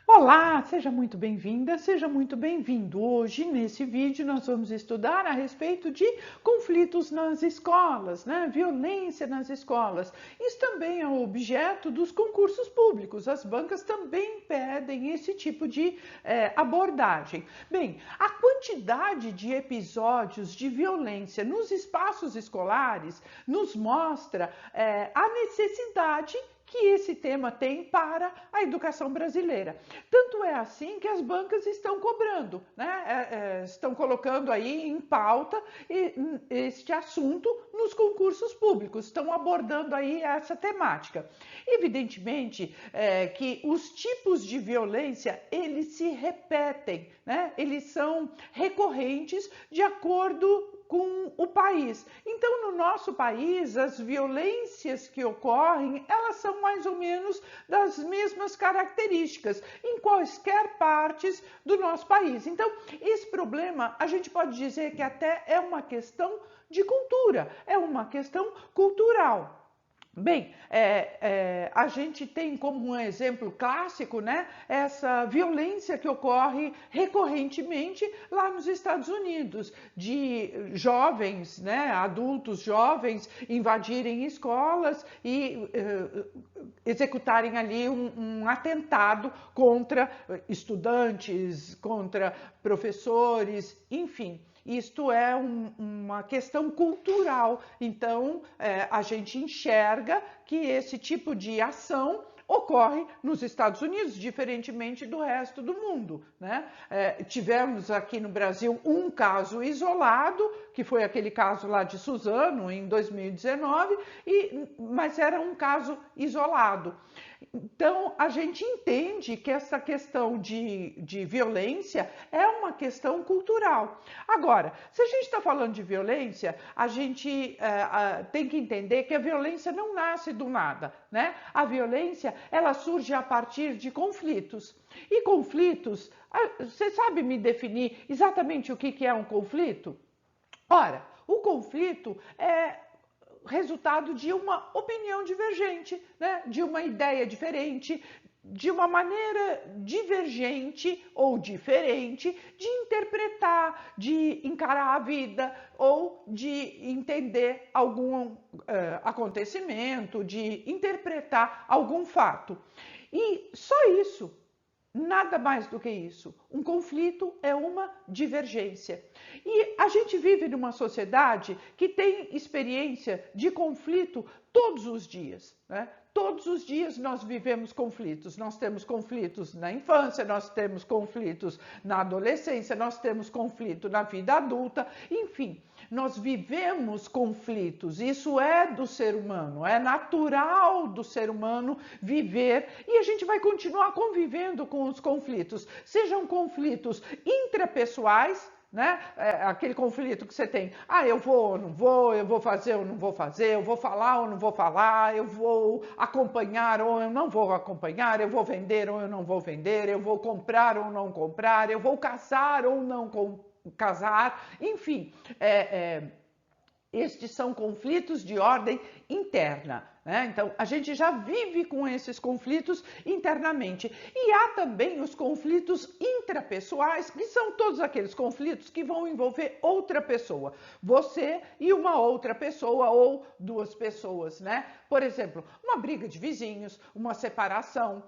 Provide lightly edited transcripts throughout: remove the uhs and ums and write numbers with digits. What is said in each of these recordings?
Olá, seja muito bem-vinda, seja muito bem-vindo. Hoje, nesse vídeo, nós vamos estudar a respeito de conflitos nas escolas, né? Violência nas escolas. Isso também é objeto dos concursos públicos. As bancas também pedem esse tipo de abordagem. Bem, a quantidade de episódios de violência nos espaços escolares nos mostra a necessidade que esse tema tem para a educação brasileira. Tanto é assim que as bancas estão cobrando, né? Estão colocando aí em pauta este assunto nos concursos públicos, estão abordando aí essa temática. Evidentemente que os tipos de violência, eles se repetem, né? Eles são recorrentes de acordo com o país. Então, no nosso país, as violências que ocorrem, elas são mais ou menos das mesmas características em quaisquer partes do nosso país. Então, esse problema, a gente pode dizer que até é uma questão de cultura, é uma questão cultural. Bem, a gente tem como um exemplo clássico, né, essa violência que ocorre recorrentemente lá nos Estados Unidos, de jovens, né, adultos jovens invadirem escolas e executarem ali um atentado contra estudantes, contra professores, enfim. Isto é uma questão cultural, então a gente enxerga que esse tipo de ação ocorre nos Estados Unidos, diferentemente do resto do mundo, né? Tivemos aqui no Brasil um caso isolado, que foi aquele caso lá de Suzano, em 2019, mas era um caso isolado. Então, a gente entende que essa questão de violência é uma questão cultural. Agora, se a gente está falando de violência, a gente tem que entender que a violência não nasce do nada, né? A violência, ela surge a partir de conflitos. E conflitos, você sabe me definir exatamente o que é um conflito? Ora, o conflito é resultado de uma opinião divergente, né? De uma ideia diferente, de uma maneira divergente ou diferente de interpretar, de encarar a vida ou de entender algum acontecimento, de interpretar algum fato. E só isso. Nada mais do que isso. Um conflito é uma divergência. E a gente vive numa sociedade que tem experiência de conflito todos os dias, né? Todos os dias nós vivemos conflitos. Nós temos conflitos na infância, nós temos conflitos na adolescência, nós temos conflito na vida adulta, enfim. Nós vivemos conflitos, isso é do ser humano, é natural do ser humano viver e a gente vai continuar convivendo com os conflitos, sejam conflitos intrapessoais, né? Aquele conflito que você tem, eu vou ou não vou, eu vou fazer ou não vou fazer, eu vou falar ou não vou falar, eu vou acompanhar ou eu não vou acompanhar, eu vou vender ou eu não vou vender, eu vou comprar ou não comprar, eu vou casar ou não casar, enfim, estes são conflitos de ordem interna, né? Então, a gente já vive com esses conflitos internamente. E há também os conflitos intrapessoais, que são todos aqueles conflitos que vão envolver outra pessoa. Você e uma outra pessoa ou duas pessoas, né? Por exemplo, uma briga de vizinhos, uma separação,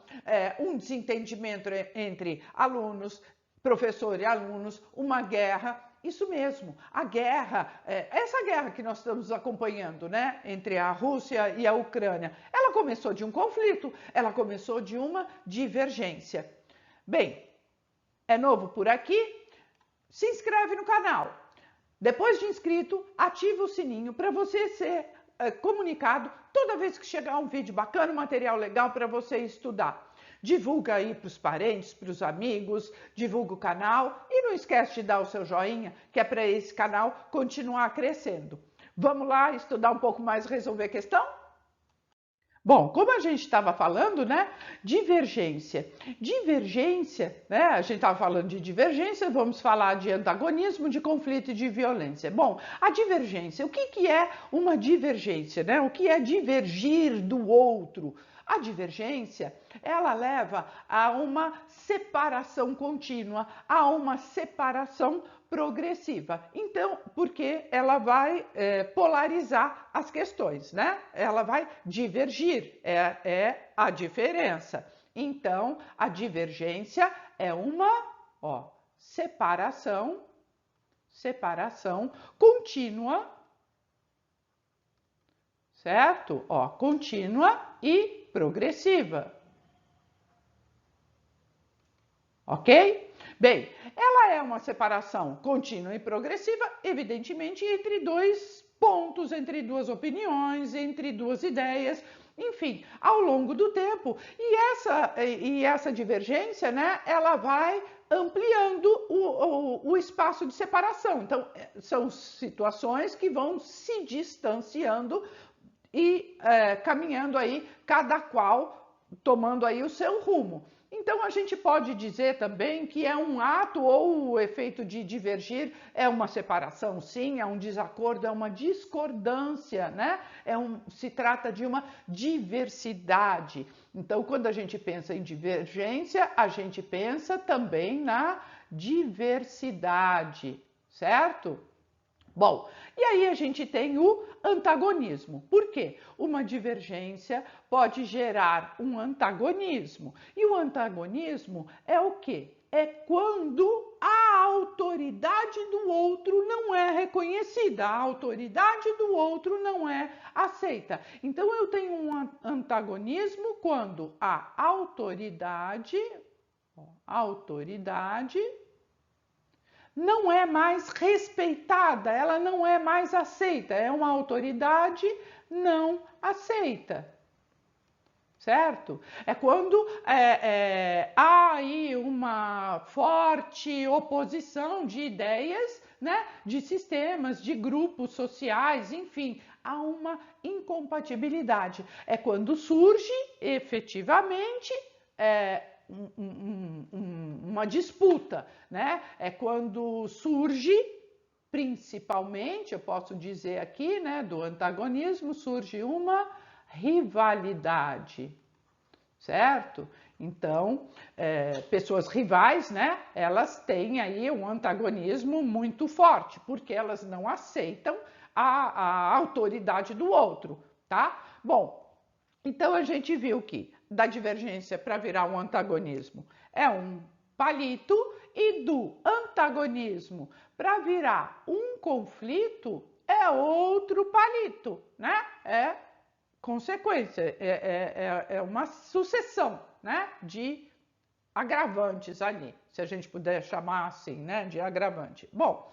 um desentendimento entre alunos, professor e alunos, uma guerra. Isso mesmo, a guerra, essa guerra que nós estamos acompanhando, né, entre a Rússia e a Ucrânia, ela começou de um conflito, ela começou de uma divergência. Bem, é novo por aqui? Se inscreve no canal. Depois de inscrito, ativa o sininho para você ser comunicado toda vez que chegar um vídeo bacana, um material legal para você estudar. Divulga aí para os parentes, para os amigos, divulga o canal e não esquece de dar o seu joinha, que é para esse canal continuar crescendo. Vamos lá estudar um pouco mais, resolver a questão? Bom, como a gente estava falando, né? Divergência. Divergência, né? A gente estava falando de divergência, vamos falar de antagonismo, de conflito e de violência. Bom, a divergência, o que é uma divergência, né? O que é divergir do outro? A divergência, ela leva a uma separação contínua, a uma separação progressiva. Então, porque ela vai polarizar as questões, né? Ela vai divergir, é a diferença. Então, a divergência é uma, separação contínua, certo? Contínua e progressiva. Ok? Bem, ela é uma separação contínua e progressiva, evidentemente, entre dois pontos, entre duas opiniões, entre duas ideias, enfim, ao longo do tempo. E essa divergência, né, ela vai ampliando o espaço de separação. Então, são situações que vão se distanciando e caminhando aí, cada qual tomando aí o seu rumo. Então, a gente pode dizer também que é um ato ou o efeito de divergir é uma separação, sim, é um desacordo, é uma discordância, né? Se trata de uma diversidade. Então, quando a gente pensa em divergência, a gente pensa também na diversidade, certo? Bom, e aí a gente tem o antagonismo. Por quê? Uma divergência pode gerar um antagonismo. E o antagonismo é o quê? É quando a autoridade do outro não é reconhecida, a autoridade do outro não é aceita. Então eu tenho um antagonismo quando a autoridade não é mais respeitada, ela não é mais aceita, é uma autoridade não aceita, certo? É quando há aí uma forte oposição de ideias, né, de sistemas, de grupos sociais, enfim, há uma incompatibilidade. É quando surge efetivamente uma disputa, né? É quando surge, principalmente, eu posso dizer aqui, né, do antagonismo, surge uma rivalidade, certo? Então, pessoas rivais, né, elas têm aí um antagonismo muito forte, porque elas não aceitam a autoridade do outro, tá? Bom, então a gente viu que da divergência para virar um antagonismo é um palito e do antagonismo para virar um conflito é outro palito, né? É consequência, é uma sucessão, né, de agravantes ali, se a gente puder chamar assim, né, de agravante. Bom,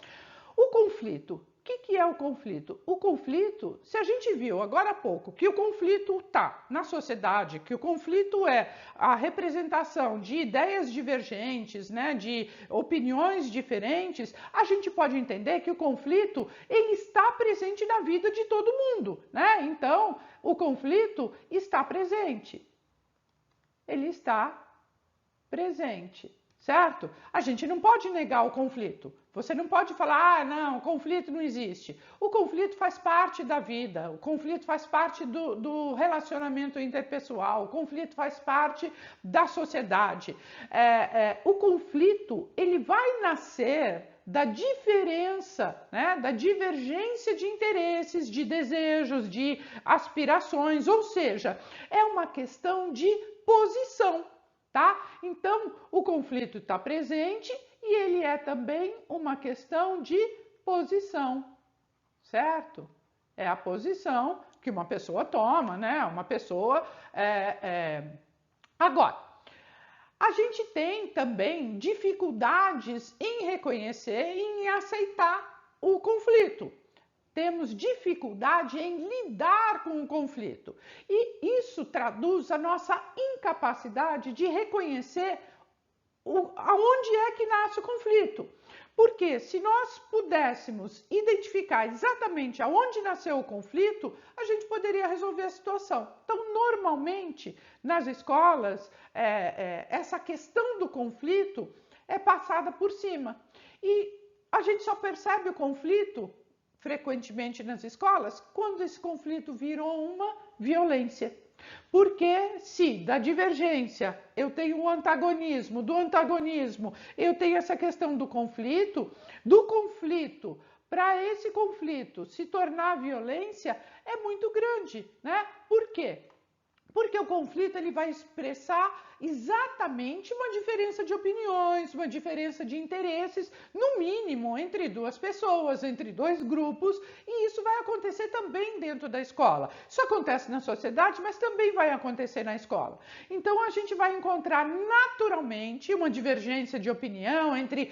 o conflito. O que é o conflito? O conflito, se a gente viu agora há pouco que o conflito está na sociedade, que o conflito é a representação de ideias divergentes, né, de opiniões diferentes, a gente pode entender que o conflito ele está presente na vida de todo mundo, né? Então, o conflito está presente. Ele está presente. Certo? A gente não pode negar o conflito. Você não pode falar, não, o conflito não existe. O conflito faz parte da vida, o conflito faz parte do relacionamento interpessoal, o conflito faz parte da sociedade. O conflito, ele vai nascer da diferença, né, da divergência de interesses, de desejos, de aspirações, ou seja, é uma questão de posição. Tá? Então, o conflito está presente e ele é também uma questão de posição, certo? É a posição que uma pessoa toma, né? Uma pessoa. Agora, a gente tem também dificuldades em reconhecer e em aceitar o conflito. Temos dificuldade em lidar com o conflito. E isso traduz a nossa incapacidade de reconhecer aonde é que nasce o conflito. Porque se nós pudéssemos identificar exatamente aonde nasceu o conflito, a gente poderia resolver a situação. Então, normalmente, nas escolas, essa questão do conflito é passada por cima. E a gente só percebe o conflito frequentemente nas escolas, quando esse conflito virou uma violência. Porque se da divergência eu tenho o antagonismo, do antagonismo eu tenho essa questão do conflito para esse conflito se tornar violência é muito grande, né? Por quê? Porque o conflito ele vai expressar exatamente uma diferença de opiniões, uma diferença de interesses, no mínimo entre duas pessoas, entre dois grupos, e isso vai acontecer também dentro da escola. Isso acontece na sociedade, mas também vai acontecer na escola. Então a gente vai encontrar naturalmente uma divergência de opinião entre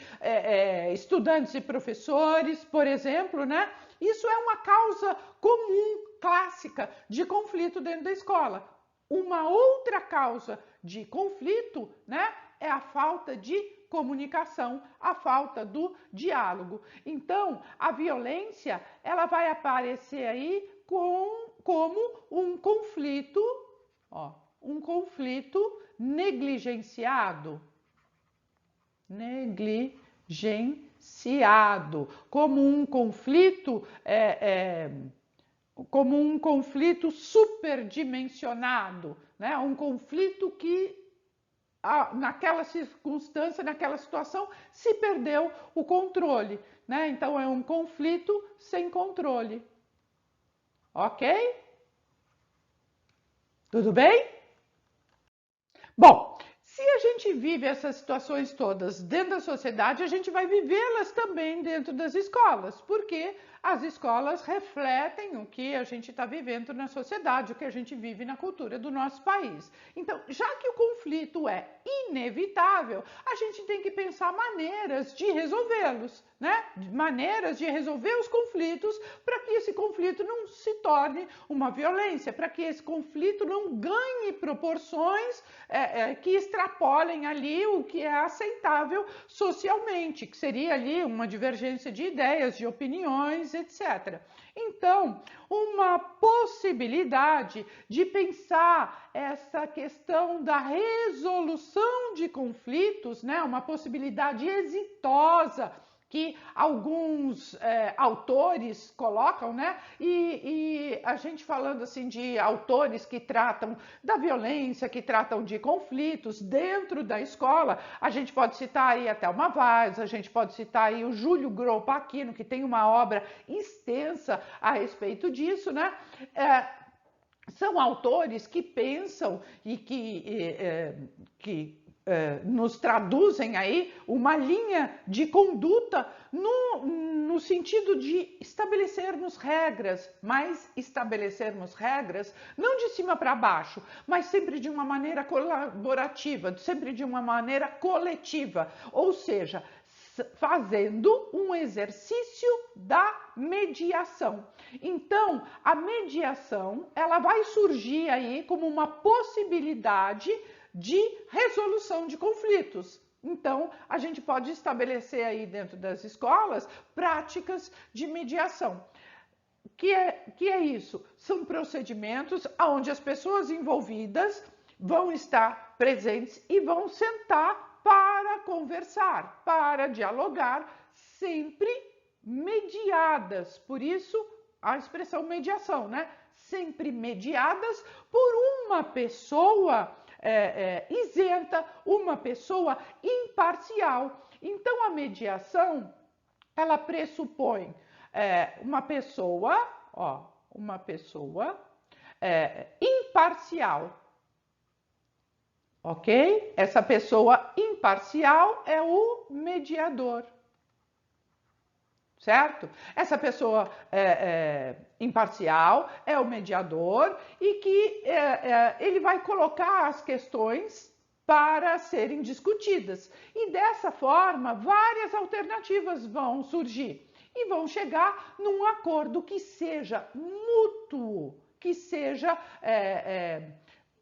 estudantes e professores, por exemplo, né? Isso é uma causa comum, clássica, de conflito dentro da escola. Uma outra causa de conflito, né, é a falta de comunicação, a falta do diálogo. Então, a violência, ela vai aparecer aí como um conflito, ó, um conflito negligenciado. Negligenciado, como um conflito como um conflito superdimensionado, né? Um conflito que naquela circunstância, naquela situação, se perdeu o controle, né? Então é um conflito sem controle. Ok? Tudo bem? Bom, se a gente vive essas situações todas dentro da sociedade, a gente vai vivê-las também dentro das escolas, porque as escolas refletem o que a gente está vivendo na sociedade, o que a gente vive na cultura do nosso país. Então, já que o conflito é inevitável, a gente tem que pensar maneiras de resolvê-los, né? Maneiras de resolver os conflitos para que esse conflito não se torne uma violência, para que esse conflito não ganhe proporções que extrapolem ali o que é aceitável socialmente, que seria ali uma divergência de ideias, de opiniões, etc. Então, uma possibilidade de pensar essa questão da resolução de conflitos, né, uma possibilidade exitosa que alguns autores colocam, né? E a gente falando assim de autores que tratam da violência, que tratam de conflitos dentro da escola, a gente pode citar aí a Thelma Vaz, a gente pode citar aí o Júlio Grospaquino, que tem uma obra extensa a respeito disso, né? São autores que pensam e que nos traduzem aí uma linha de conduta no sentido de estabelecermos regras, mas estabelecermos regras não de cima para baixo, mas sempre de uma maneira colaborativa, sempre de uma maneira coletiva, ou seja, fazendo um exercício da mediação. Então, a mediação, ela vai surgir aí como uma possibilidade de resolução de conflitos. Então, a gente pode estabelecer aí dentro das escolas práticas de mediação. Que é isso? São procedimentos onde as pessoas envolvidas vão estar presentes e vão sentar para conversar, para dialogar, sempre mediadas. Por isso, a expressão mediação, né? Sempre mediadas por uma pessoa isenta, uma pessoa imparcial. Então, a mediação, ela pressupõe uma pessoa imparcial, ok? Essa pessoa imparcial é o mediador, certo? Essa pessoa imparcial é o mediador e que ele vai colocar as questões para serem discutidas. E dessa forma, várias alternativas vão surgir e vão chegar num acordo que seja mútuo, que seja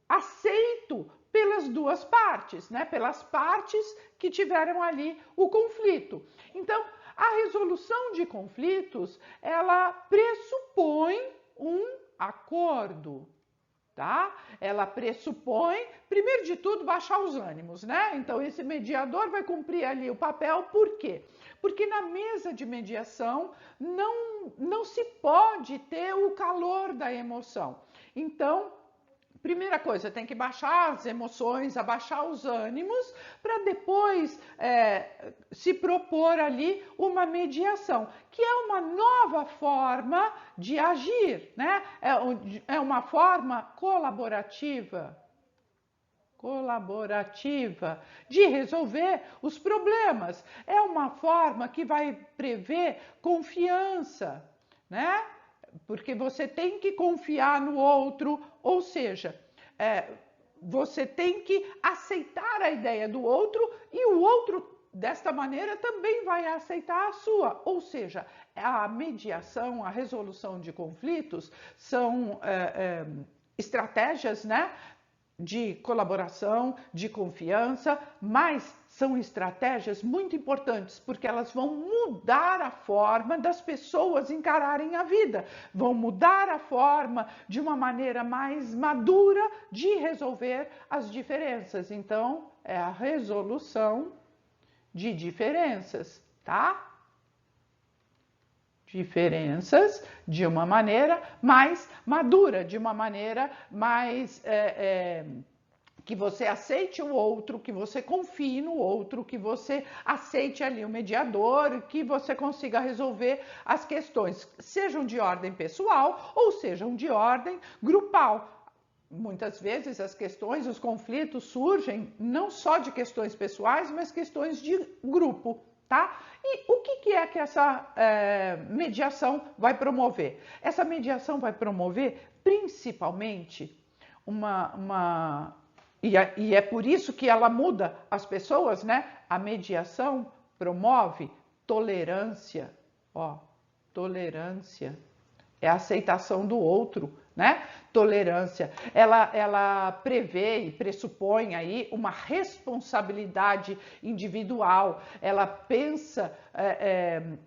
aceito pelas duas partes, né? Pelas partes que tiveram ali o conflito. Então, a resolução de conflitos, ela pressupõe um acordo, tá? Ela pressupõe, primeiro de tudo, baixar os ânimos, né? Então, esse mediador vai cumprir ali o papel, por quê? Porque na mesa de mediação não se pode ter o calor da emoção. Então, Primeira coisa, tem que baixar as emoções, abaixar os ânimos, para depois se propor ali uma mediação, que é uma nova forma de agir, né? É uma forma colaborativa de resolver os problemas. É uma forma que vai prever confiança, né? Porque você tem que confiar no outro, ou seja, você tem que aceitar a ideia do outro e o outro, desta maneira, também vai aceitar a sua. Ou seja, a mediação, a resolução de conflitos são estratégias, né, de colaboração, de confiança, mas são estratégias muito importantes porque elas vão mudar a forma das pessoas encararem a vida, vão mudar a forma de uma maneira mais madura de resolver as diferenças. Então, é a resolução de diferenças, tá? Diferenças de uma maneira mais madura, de uma maneira mais que você aceite o outro, que você confie no outro, que você aceite ali o mediador, que você consiga resolver as questões, sejam de ordem pessoal ou sejam de ordem grupal. Muitas vezes as questões, os conflitos surgem não só de questões pessoais, mas questões de grupo. Tá? E o que é que essa mediação vai promover? Essa mediação vai promover principalmente e é por isso que ela muda as pessoas, né? A mediação promove tolerância, ó, tolerância é a aceitação do outro, né? Tolerância, ela prevê e pressupõe aí uma responsabilidade individual, ela pensa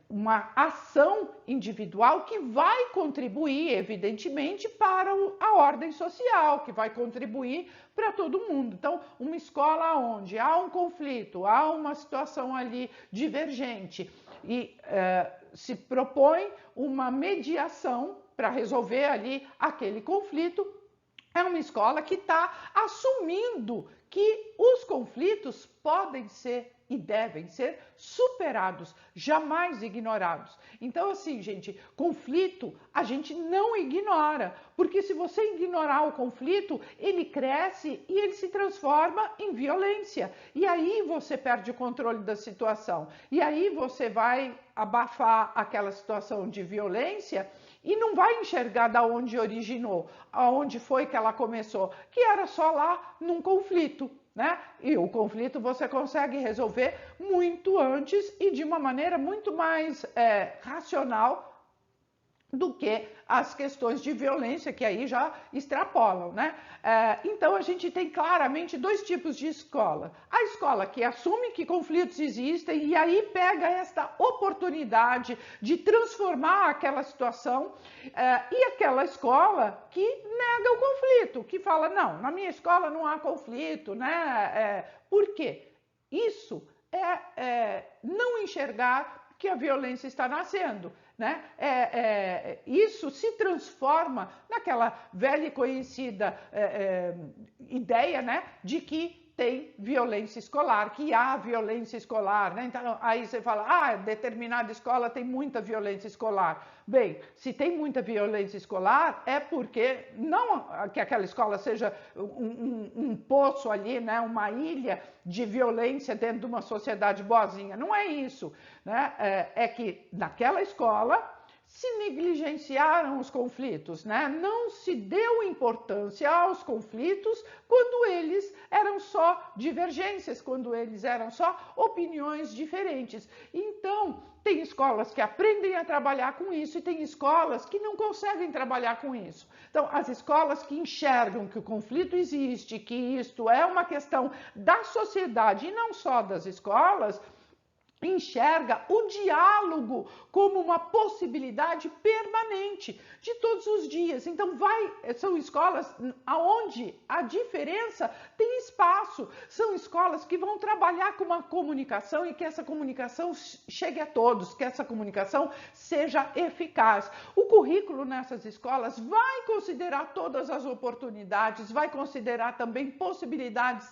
uma ação individual que vai contribuir, evidentemente, para a ordem social, que vai contribuir para todo mundo. Então, uma escola onde há um conflito, há uma situação ali divergente e se propõe uma mediação para resolver ali aquele conflito, é uma escola que está assumindo que os conflitos podem ser e devem ser superados, jamais ignorados. Então, assim, gente, conflito a gente não ignora, porque se você ignorar o conflito, ele cresce e ele se transforma em violência. E aí você perde o controle da situação. E aí você vai abafar aquela situação de violência e não vai enxergar da onde originou, aonde foi que ela começou, que era só lá num conflito. Né? E o conflito você consegue resolver muito antes e de uma maneira muito mais racional do que as questões de violência que aí já extrapolam, né? Então a gente tem claramente dois tipos de escola. A escola que assume que conflitos existem e aí pega esta oportunidade de transformar aquela situação e aquela escola que nega o conflito, que fala, não, na minha escola não há conflito, né? Por quê? Isso é não enxergar que a violência está nascendo. Né? Isso se transforma naquela velha e conhecida ideia, né, de que tem violência escolar, que há violência escolar, né? Então aí você fala, determinada escola tem muita violência escolar. Bem, se tem muita violência escolar é porque não que aquela escola seja um poço ali, né, uma ilha de violência dentro de uma sociedade boazinha. Não é isso, né? É que naquela escola se negligenciaram os conflitos, né? Não se deu importância aos conflitos quando eles eram só divergências, quando eles eram só opiniões diferentes. Então, tem escolas que aprendem a trabalhar com isso e tem escolas que não conseguem trabalhar com isso. Então, as escolas que enxergam que o conflito existe, que isto é uma questão da sociedade e não só das escolas, enxerga o diálogo como uma possibilidade permanente de todos os dias. Então são escolas onde a diferença tem espaço, são escolas que vão trabalhar com uma comunicação e que essa comunicação chegue a todos, que essa comunicação seja eficaz. O currículo nessas escolas vai considerar todas as oportunidades, vai considerar também possibilidades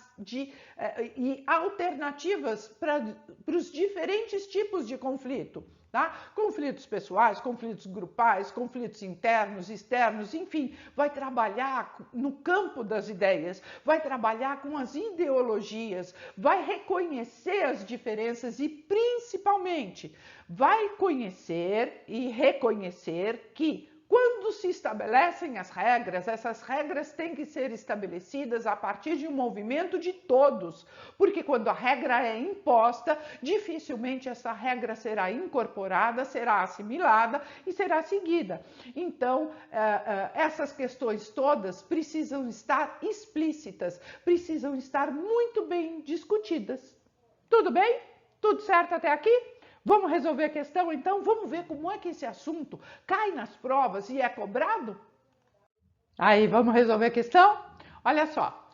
e alternativas para os diferentes tipos de conflito, tá? Conflitos pessoais, conflitos grupais, conflitos internos, externos, enfim, vai trabalhar no campo das ideias, vai trabalhar com as ideologias, vai reconhecer as diferenças e, principalmente, vai conhecer e reconhecer que quando se estabelecem as regras, essas regras têm que ser estabelecidas a partir de um movimento de todos, porque quando a regra é imposta, dificilmente essa regra será incorporada, será assimilada e será seguida. Então, essas questões todas precisam estar explícitas, precisam estar muito bem discutidas. Tudo bem? Tudo certo até aqui? Vamos resolver a questão, então? Vamos ver como é que esse assunto cai nas provas e é cobrado? Aí, vamos resolver a questão? Olha só,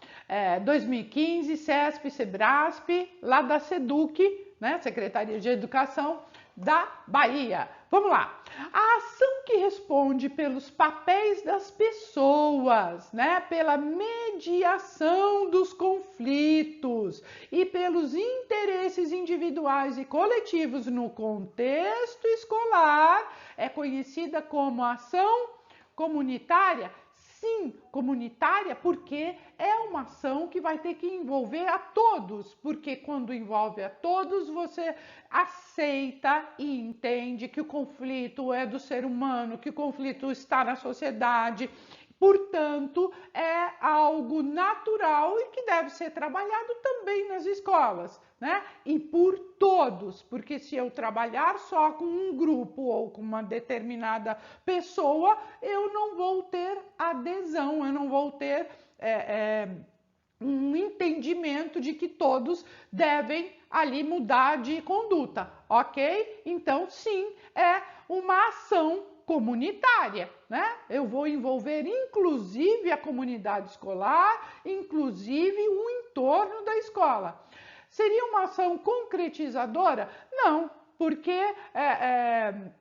2015, CESP, SEBRASP, lá da SEDUC, né, Secretaria de Educação da Bahia. Vamos lá. A ação que responde pelos papéis das pessoas, né, pela mediação dos conflitos e pelos interesses individuais e coletivos no contexto escolar é conhecida como ação comunitária. Sim, comunitária, porque é uma ação que vai ter que envolver a todos, porque quando envolve a todos, você aceita e entende que o conflito é do ser humano, que o conflito está na sociedade. Portanto, é algo natural e que deve ser trabalhado também nas escolas, né? E por todos, porque se eu trabalhar só com um grupo ou com uma determinada pessoa, eu não vou ter adesão, eu não vou ter um entendimento de que todos devem ali mudar de conduta, ok? Então, sim, é uma ação comunitária, né? Eu vou envolver inclusive a comunidade escolar, inclusive o entorno da escola. Seria uma ação concretizadora? Não, porque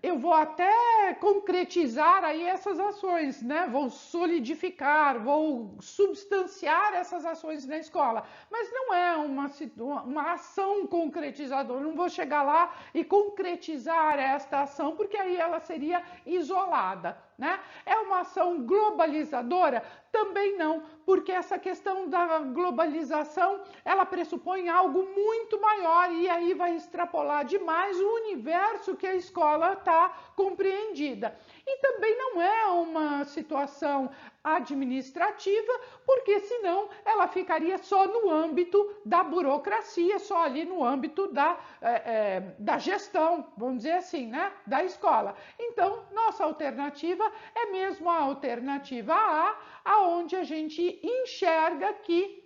eu vou até concretizar aí essas ações, né? Vou solidificar, vou substanciar essas ações na escola, mas não é uma ação concretizadora, não vou chegar lá e concretizar esta ação, porque aí ela seria isolada, né? É uma ação globalizadora? Também não, porque essa questão da globalização, ela pressupõe algo muito maior e aí vai extrapolar demais o universo que a escola está compreendida. E também não é uma situação administrativa, porque senão ela ficaria só no âmbito da burocracia, só ali no âmbito da gestão, vamos dizer assim, né, da escola. Então, nossa alternativa é mesmo a alternativa A, aonde a gente enxerga que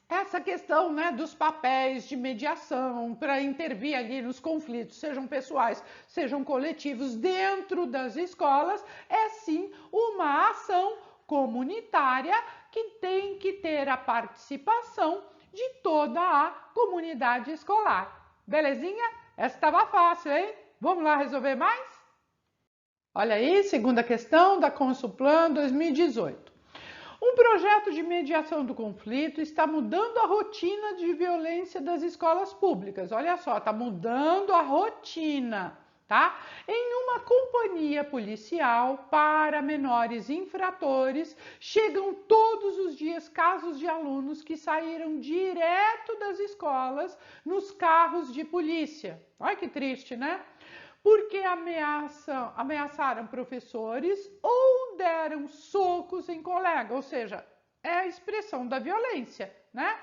essa questão, né, dos papéis de mediação para intervir ali nos conflitos, sejam pessoais, sejam coletivos, dentro das escolas, é sim uma ação comunitária que tem que ter a participação de toda a comunidade escolar. Belezinha? Essa estava fácil, hein? Vamos lá resolver mais? Olha aí, segunda questão da Consulplan 2018. Um projeto de mediação do conflito está mudando a rotina de violência das escolas públicas. Olha só, está mudando a rotina, tá? Em uma companhia policial para menores infratores, chegam todos os dias casos de alunos que saíram direto das escolas nos carros de polícia. Olha que triste, né? Porque ameaçaram professores ou deram socos em colega, ou seja, é a expressão da violência, né?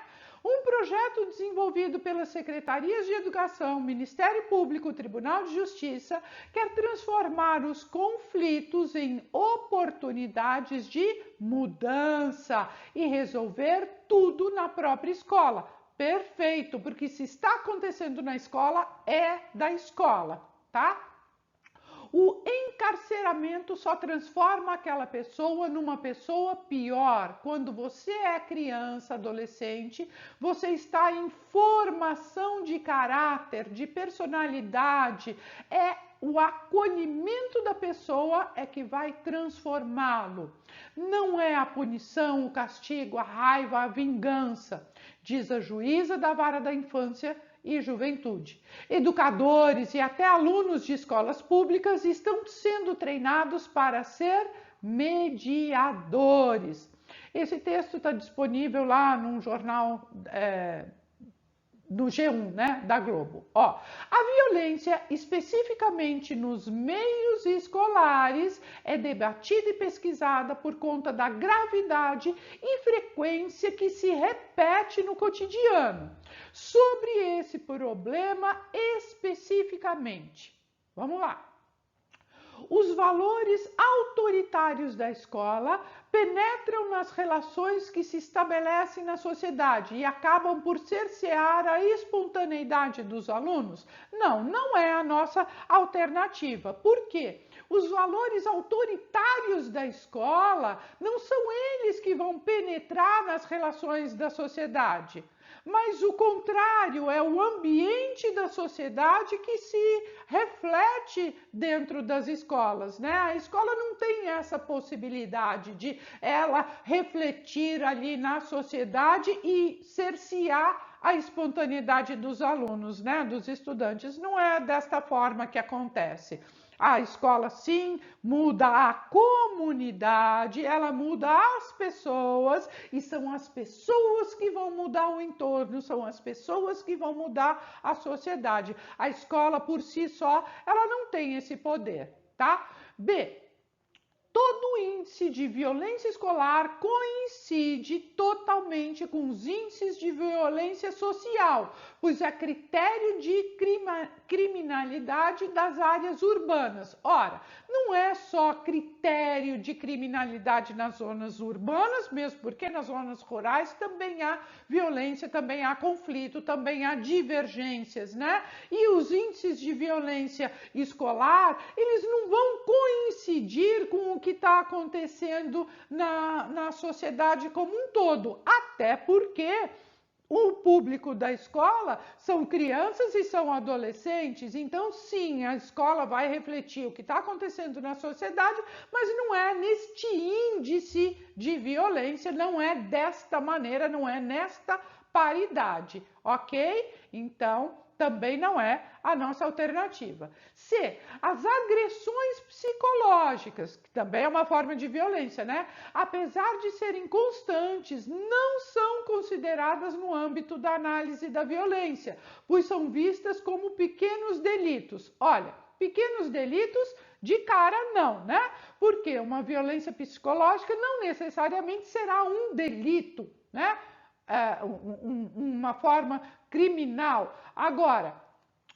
Um projeto desenvolvido pelas Secretarias de Educação, Ministério Público, Tribunal de Justiça, quer transformar os conflitos em oportunidades de mudança e resolver tudo na própria escola. Perfeito, porque se está acontecendo na escola, é da escola, tá? O encarceramento só transforma aquela pessoa numa pessoa pior. Quando você é criança, adolescente, você está em formação de caráter, de personalidade. É o acolhimento da pessoa é que vai transformá-lo. Não é a punição, o castigo, a raiva, a vingança, diz a juíza da vara da infância e juventude. Educadores e até alunos de escolas públicas estão sendo treinados para ser mediadores. Esse texto está disponível lá num jornal do G1, né, da Globo. Ó, a violência, especificamente nos meios escolares, é debatida e pesquisada por conta da gravidade e frequência que se repete no cotidiano. Sobre esse problema especificamente, vamos lá. Os valores autoritários da escola penetram nas relações que se estabelecem na sociedade e acabam por cercear a espontaneidade dos alunos? Não, não é a nossa alternativa. Por quê? Os valores autoritários da escola não são eles que vão penetrar nas relações da sociedade. Mas o contrário, é o ambiente da sociedade que se reflete dentro das escolas, né? A escola não tem essa possibilidade de ela refletir ali na sociedade e cercear a espontaneidade dos alunos, né? Dos estudantes. Não é desta forma que acontece. A escola, sim, muda a comunidade, ela muda as pessoas e são as pessoas que vão mudar o entorno, são as pessoas que vão mudar a sociedade. A escola, por si só, ela não tem esse poder, tá? B. Todo índice de violência escolar coincide totalmente com os índices de violência social, pois é critério de criminalidade das áreas urbanas. Ora, não é só critério de criminalidade nas zonas urbanas, mesmo porque nas zonas rurais também há violência, também há conflito, também há divergências, né? E os índices de violência escolar, eles não vão coincidir com o que está acontecendo na sociedade como um todo, até porque o público da escola são crianças e são adolescentes, então sim, a escola vai refletir o que está acontecendo na sociedade, mas não é neste índice de violência, não é desta maneira, não é nesta paridade, ok? Então, também não é a nossa alternativa. C. As agressões psicológicas, que também é uma forma de violência, né? Apesar de serem constantes, não são consideradas no âmbito da análise da violência, pois são vistas como pequenos delitos. Olha, pequenos delitos de cara não, né? Porque uma violência psicológica não necessariamente será um delito, né? Uma forma criminal. Agora,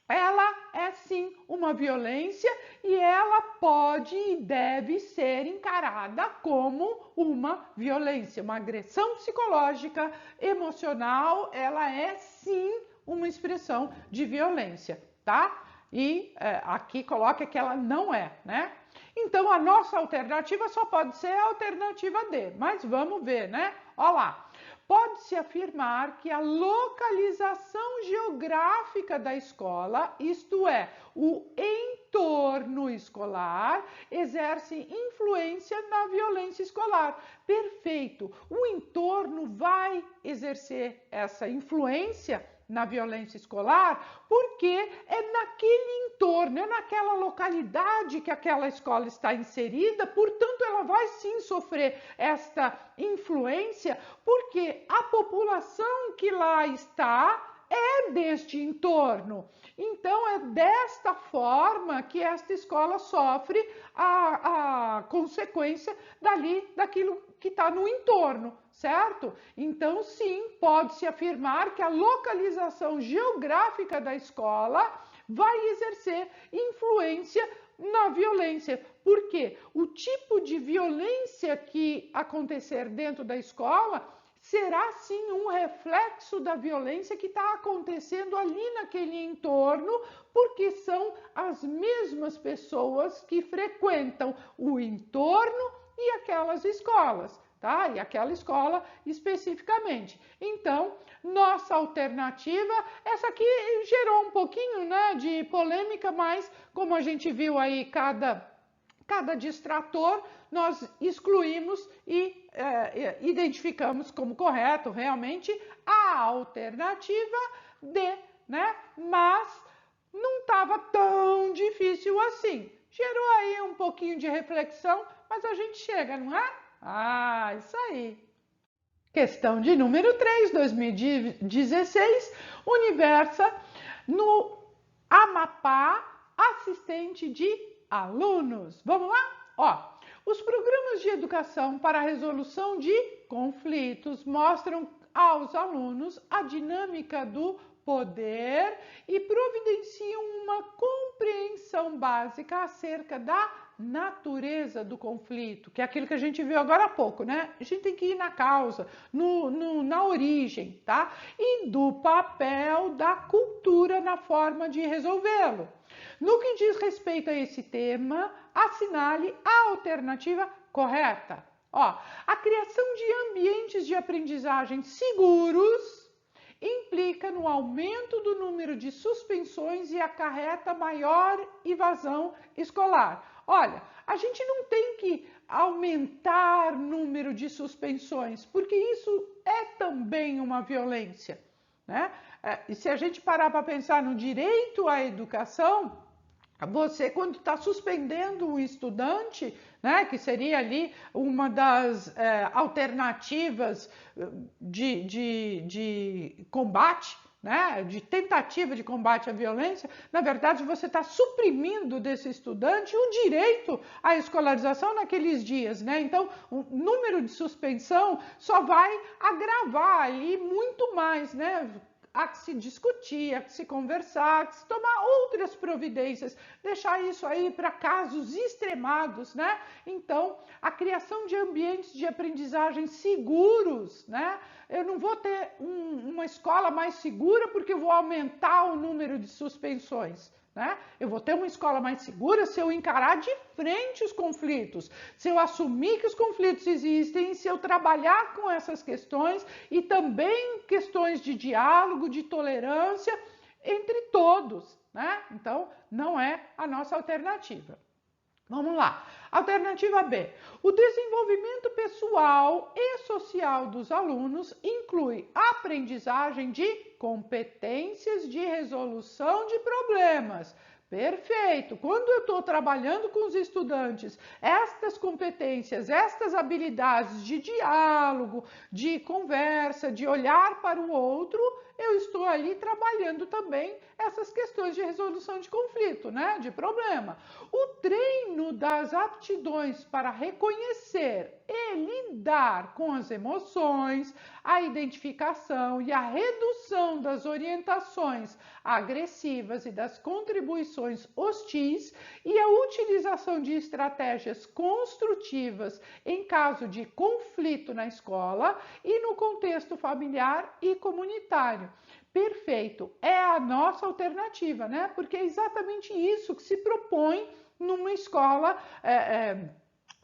ela é sim uma violência e ela pode e deve ser encarada como uma violência, uma agressão psicológica, emocional, ela é sim uma expressão de violência, tá? E aqui coloca que ela não é, né? Então a nossa alternativa só pode ser a alternativa D, mas vamos ver, né? Olha lá. Pode-se afirmar que a localização geográfica da escola, isto é, o entorno escolar, exerce influência na violência escolar. Perfeito! O entorno vai exercer essa influência na violência escolar, porque é naquele entorno, é naquela localidade que aquela escola está inserida, portanto, ela vai sim sofrer esta influência, porque a população que lá está é deste entorno. Então, é desta forma que esta escola sofre a consequência daquilo que está no entorno, certo? Então, sim, pode-se afirmar que a localização geográfica da escola vai exercer influência na violência. Porque o tipo de violência que acontecer dentro da escola será sim um reflexo da violência que está acontecendo ali naquele entorno, porque são as mesmas pessoas que frequentam o entorno e aquelas escolas, tá? E aquela escola especificamente. Então, nossa alternativa, essa aqui gerou um pouquinho, né, de polêmica, mas como a gente viu aí cada distrator, nós excluímos e identificamos como correto realmente a alternativa D, né? Mas não estava tão difícil assim. Gerou aí um pouquinho de reflexão, mas a gente chega, não é? Ah, isso aí. Questão de número 3, 2016, Universa, no Amapá, assistente de alunos. Vamos lá? Ó, os programas de educação para a resolução de conflitos mostram aos alunos a dinâmica do poder e providenciam uma compreensão básica acerca da natureza do conflito, que é aquilo que a gente viu agora há pouco, né? A gente tem que ir na causa, na origem, tá? E do papel da cultura na forma de resolvê-lo. No que diz respeito a esse tema, assinale a alternativa correta. Ó, a criação de ambientes de aprendizagem seguros implica no aumento do número de suspensões e acarreta maior evasão escolar. Olha, a gente não tem que aumentar o número de suspensões, porque isso é também uma violência, né? E se a gente parar para pensar no direito à educação, você, quando está suspendendo um estudante, né, que seria ali uma das alternativas de combate, né, de tentativa de combate à violência, na verdade você está suprimindo desse estudante o direito à escolarização naqueles dias, né? Então, o número de suspensão só vai agravar ali muito mais, né? Há que se discutir, há que se conversar, há que se tomar outras providências, deixar isso aí para casos extremados, né? Então, a criação de ambientes de aprendizagem seguros, né? Eu não vou ter uma escola mais segura porque eu vou aumentar o número de suspensões, né? Eu vou ter uma escola mais segura se eu encarar de frente os conflitos, se eu assumir que os conflitos existem, se eu trabalhar com essas questões e também questões de diálogo, de tolerância entre todos, né? Então, não é a nossa alternativa. Vamos lá. Alternativa B. O desenvolvimento pessoal e social dos alunos inclui aprendizagem de competências de resolução de problemas. Perfeito! Quando eu estou trabalhando com os estudantes, estas competências, estas habilidades de diálogo, de conversa, de olhar para o outro, eu estou ali trabalhando também essas questões de resolução de conflito, né? De problema. O treino das aptidões para reconhecer e lidar com as emoções, a identificação e a redução das orientações agressivas e das contribuições hostis e a utilização de estratégias construtivas em caso de conflito na escola e no contexto familiar e comunitário. Perfeito, é a nossa alternativa, né? Porque é exatamente isso que se propõe numa escola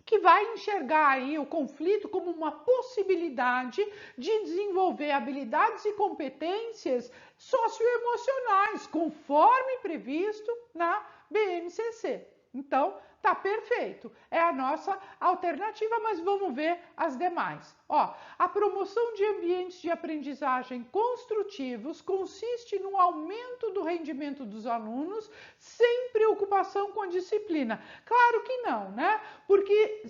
que vai enxergar aí o conflito como uma possibilidade de desenvolver habilidades e competências socioemocionais, conforme previsto na BNCC. Então, tá perfeito. É a nossa alternativa, mas vamos ver as demais. Ó, a promoção de ambientes de aprendizagem construtivos consiste no aumento do rendimento dos alunos sem preocupação com a disciplina. Claro que não, né? Porque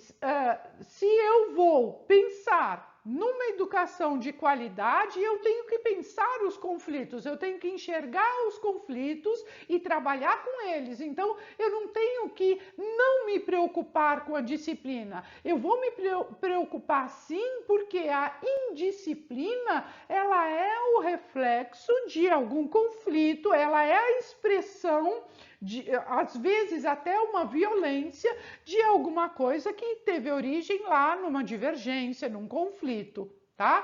se eu vou pensar numa educação de qualidade, eu tenho que pensar os conflitos, eu tenho que enxergar os conflitos e trabalhar com eles. Então, eu não tenho que não me preocupar com a disciplina. Eu vou me preocupar sim, porque a indisciplina, ela é o reflexo de algum conflito, ela é a expressão às vezes até uma violência de alguma coisa que teve origem lá numa divergência, num conflito, tá?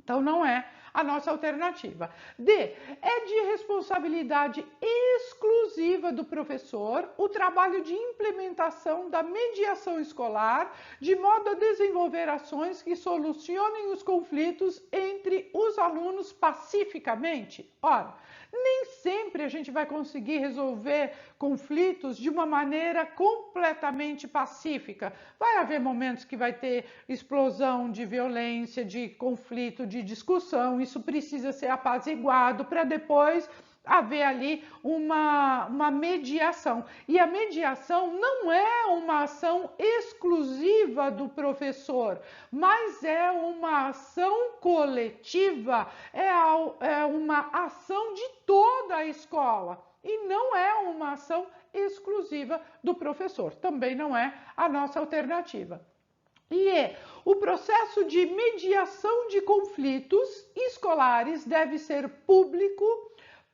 Então, não é a nossa alternativa. D, é de responsabilidade exclusiva do professor o trabalho de implementação da mediação escolar, de modo a desenvolver ações que solucionem os conflitos entre os alunos pacificamente. Ora, nem sempre a gente vai conseguir resolver conflitos de uma maneira completamente pacífica. Vai haver momentos que vai ter explosão de violência, de conflito, de discussão. Isso precisa ser apaziguado para depois haver ali uma mediação. E a mediação não é uma ação exclusiva do professor, mas é uma ação coletiva, é uma ação de toda a escola e não é uma ação exclusiva do professor. Também não é a nossa alternativa. E o processo de mediação de conflitos escolares deve ser público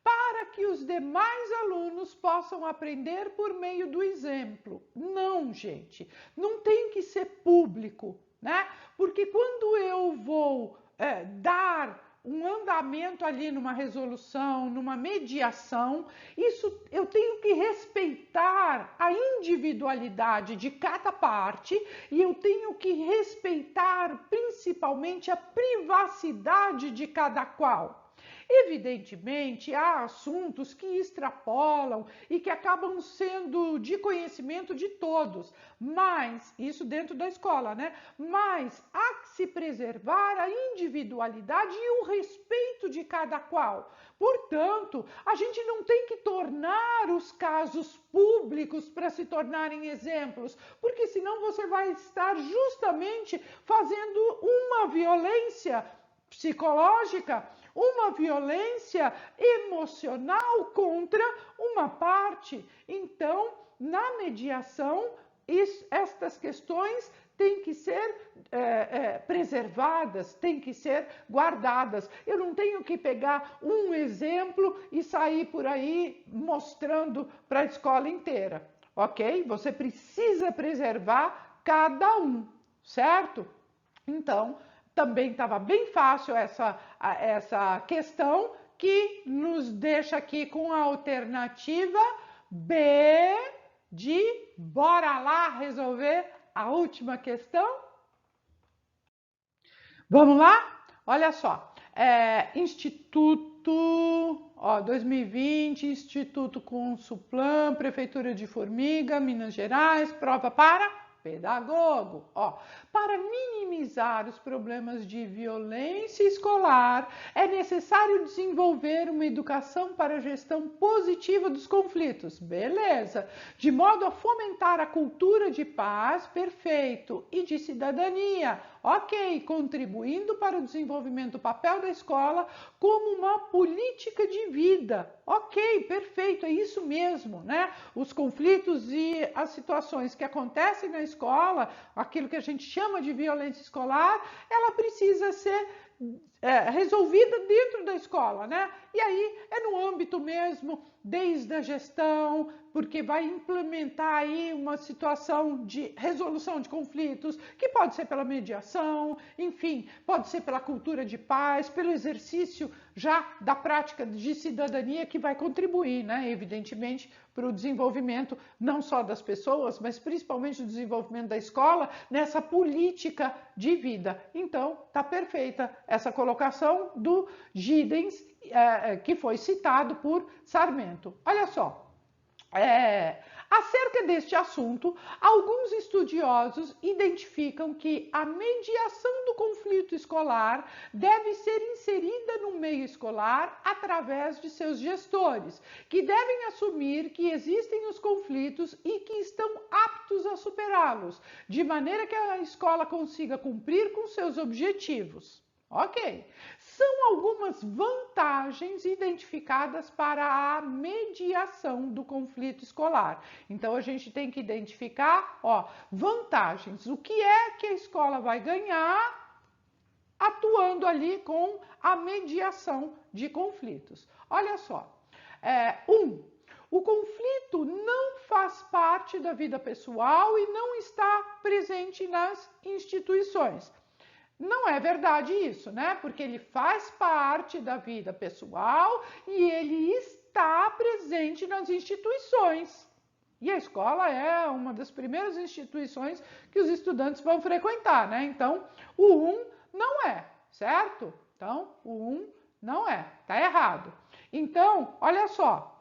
para que os demais alunos possam aprender por meio do exemplo. Não, gente, não tem que ser público, né? Porque quando eu vou dar um andamento ali numa resolução, numa mediação, isso eu tenho que respeitar a individualidade de cada parte e eu tenho que respeitar principalmente a privacidade de cada qual. Evidentemente, há assuntos que extrapolam e que acabam sendo de conhecimento de todos, mas, isso dentro da escola, né? Mas há que se preservar a individualidade e o respeito de cada qual. Portanto, a gente não tem que tornar os casos públicos para se tornarem exemplos, porque senão você vai estar justamente fazendo uma violência psicológica, uma violência emocional contra uma parte. Então, na mediação, estas questões têm que ser preservadas, têm que ser guardadas. Eu não tenho que pegar um exemplo e sair por aí mostrando para a escola inteira, ok? Você precisa preservar cada um, certo? Então, também estava bem fácil essa questão, que nos deixa aqui com a alternativa B de bora lá resolver a última questão? Vamos lá? Olha só, Instituto 2020, Instituto Consulplan, Prefeitura de Formiga, Minas Gerais, prova para pedagogo. Para minimizar os problemas de violência escolar, é necessário desenvolver uma educação para a gestão positiva dos conflitos. Beleza. De modo a fomentar a cultura de paz, perfeito, e de cidadania. Ok, contribuindo para o desenvolvimento do papel da escola como uma política de vida. Ok, perfeito, é isso mesmo, né? Os conflitos e as situações que acontecem na escola, aquilo que a gente chama de violência escolar, ela precisa ser resolvida dentro da escola, né? E aí é no âmbito mesmo, desde a gestão, porque vai implementar aí uma situação de resolução de conflitos, que pode ser pela mediação, enfim, pode ser pela cultura de paz, pelo exercício já da prática de cidadania, que vai contribuir, né, evidentemente, para o desenvolvimento não só das pessoas, mas principalmente o desenvolvimento da escola nessa política de vida. Então, tá perfeita essa colocação do Giddens, que foi citado por Sarmento. Olha só. Acerca deste assunto, alguns estudiosos identificam que a mediação do conflito escolar deve ser inserida no meio escolar através de seus gestores, que devem assumir que existem os conflitos e que estão aptos a superá-los, de maneira que a escola consiga cumprir com seus objetivos. Ok. São algumas vantagens identificadas para a mediação do conflito escolar. Então, a gente tem que identificar, vantagens. O que é que a escola vai ganhar atuando ali com a mediação de conflitos? Olha só. O conflito não faz parte da vida pessoal e não está presente nas instituições. Não é verdade isso, né? Porque ele faz parte da vida pessoal e ele está presente nas instituições. E a escola é uma das primeiras instituições que os estudantes vão frequentar, né? Então, o 1 não é, certo? Então, o 1 não é, tá errado. Então, olha só.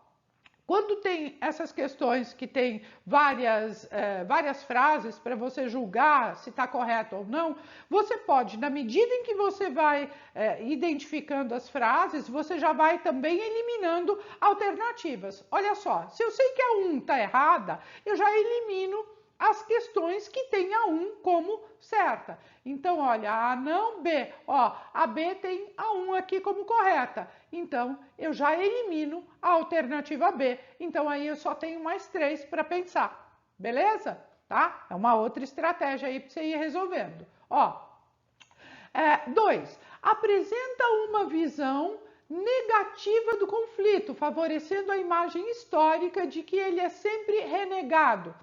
Quando tem essas questões que tem várias frases para você julgar se está correto ou não, você pode, na medida em que você vai identificando as frases, você já vai também eliminando alternativas. Olha só, se eu sei que a 1 está errada, eu já elimino as questões que tem a 1 como certa. Então, olha, A não, B. Ó, a B tem a 1 aqui como correta. Então, eu já elimino a alternativa B. Então, aí eu só tenho mais 3 para pensar. Beleza? Tá? É uma outra estratégia aí para você ir resolvendo. Ó, 2. Apresenta uma visão negativa do conflito, favorecendo a imagem histórica de que ele é sempre renegado.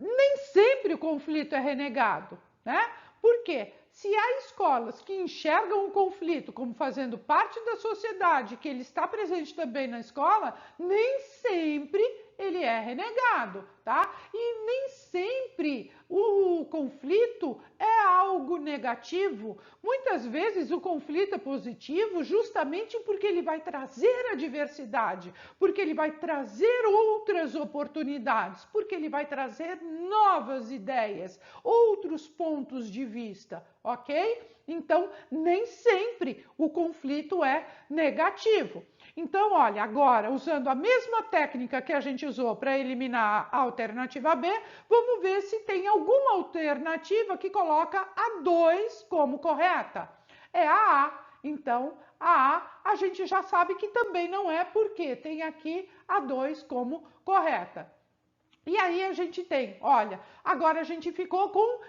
Nem sempre o conflito é renegado, né? Por quê? Se há escolas que enxergam o conflito como fazendo parte da sociedade, que ele está presente também na escola, nem sempre ele é renegado, tá? E nem sempre o conflito é algo negativo. Muitas vezes o conflito é positivo justamente porque ele vai trazer a diversidade, porque ele vai trazer outras oportunidades, porque ele vai trazer novas ideias, outros pontos de vista, ok? Então, nem sempre o conflito é negativo. Então, olha, agora, usando a mesma técnica que a gente usou para eliminar a alternativa B, vamos ver se tem alguma alternativa que coloca a 2 como correta. É a A. Então, a gente já sabe que também não é, porque tem aqui a 2 como correta. E aí a gente tem, olha, agora a gente ficou com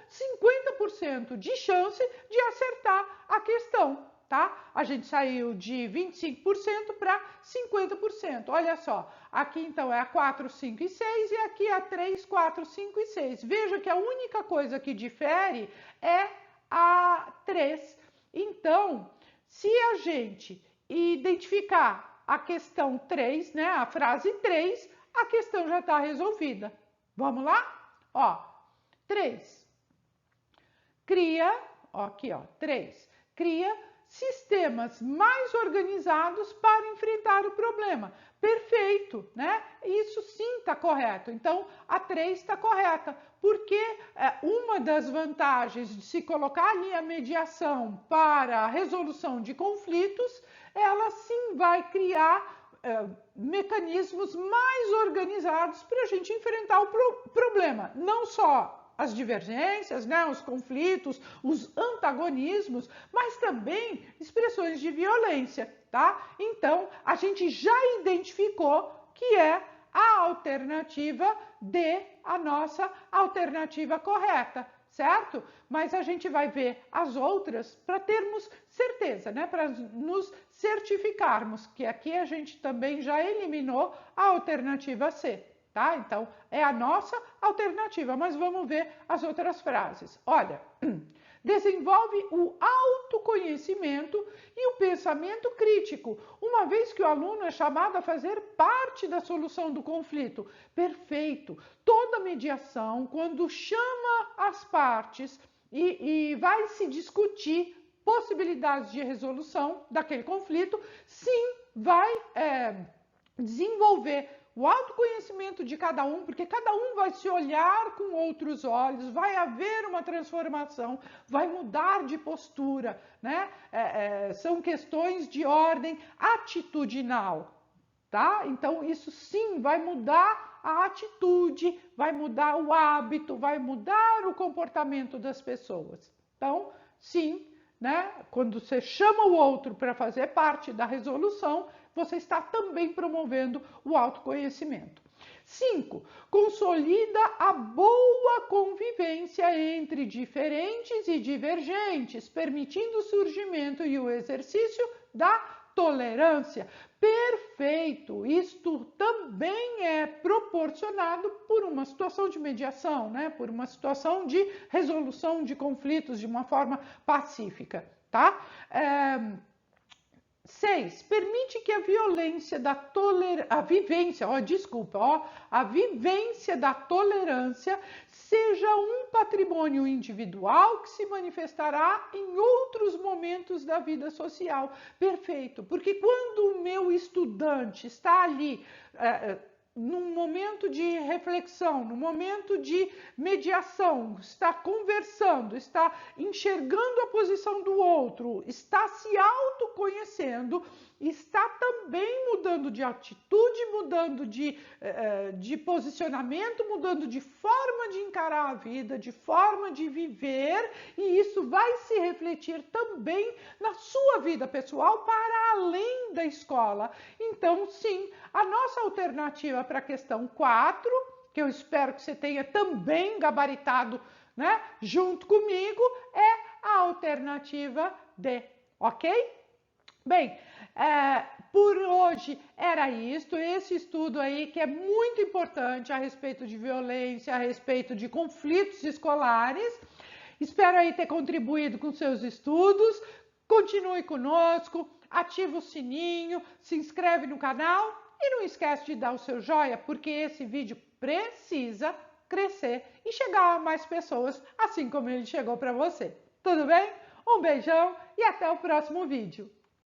50% de chance de acertar a questão, tá? A gente saiu de 25% para 50%. Olha só, aqui então é a 4, 5 e 6 e aqui a 3, 4, 5 e 6. Veja que a única coisa que difere é a 3. Então, se a gente identificar a questão 3, né, a frase 3, a questão já está resolvida. Vamos lá? Ó, 3. Cria, ó, aqui, ó, 3. Cria sistemas mais organizados para enfrentar o problema. Perfeito, né? Isso sim está correto. Então, a 3 está correta, porque uma das vantagens de se colocar ali a mediação para a resolução de conflitos, ela sim vai criar mecanismos mais organizados para a gente enfrentar o problema. Não só as divergências, né, os conflitos, os antagonismos, mas também expressões de violência, tá? Então, a gente já identificou que é a alternativa D, a nossa alternativa correta, certo? Mas a gente vai ver as outras para termos certeza, né? Para nos certificarmos que aqui a gente também já eliminou a alternativa C, tá? Então, é a nossa alternativa, mas vamos ver as outras frases. Olha, desenvolve o autoconhecimento e o pensamento crítico, uma vez que o aluno é chamado a fazer parte da solução do conflito. Perfeito! Toda mediação, quando chama as partes e vai se discutir possibilidades de resolução daquele conflito, sim, vai desenvolver o autoconhecimento de cada um, porque cada um vai se olhar com outros olhos, vai haver uma transformação, vai mudar de postura, né? São questões de ordem atitudinal, tá? Então, isso sim vai mudar a atitude, vai mudar o hábito, vai mudar o comportamento das pessoas. Então, sim, né? Quando você chama o outro para fazer parte da resolução, você está também promovendo o autoconhecimento. 5. Consolida a boa convivência entre diferentes e divergentes, permitindo o surgimento e o exercício da tolerância. Perfeito! Isto também é proposto proporcionado por uma situação de mediação, né? Por uma situação de resolução de conflitos de uma forma pacífica, tá? 6. Permite que a vivência da tolerância seja um patrimônio individual que se manifestará em outros momentos da vida social. Perfeito, porque quando o meu estudante está ali num momento de reflexão, num momento de mediação, está conversando, está enxergando a posição do outro, está se autoconhecendo, está também mudando de atitude, mudando de posicionamento, mudando de forma de encarar a vida, de forma de viver, e isso vai se refletir também na sua vida pessoal para além da escola. Então, sim, a nossa alternativa para a questão 4, que eu espero que você tenha também gabaritado, né, junto comigo, é a alternativa D, ok? Bem, por hoje era isto, esse estudo aí que é muito importante a respeito de violência, a respeito de conflitos escolares. Espero aí ter contribuído com seus estudos. Continue conosco, ativa o sininho, se inscreve no canal e não esquece de dar o seu joinha, porque esse vídeo precisa crescer e chegar a mais pessoas, assim como ele chegou para você. Tudo bem? Um beijão e até o próximo vídeo.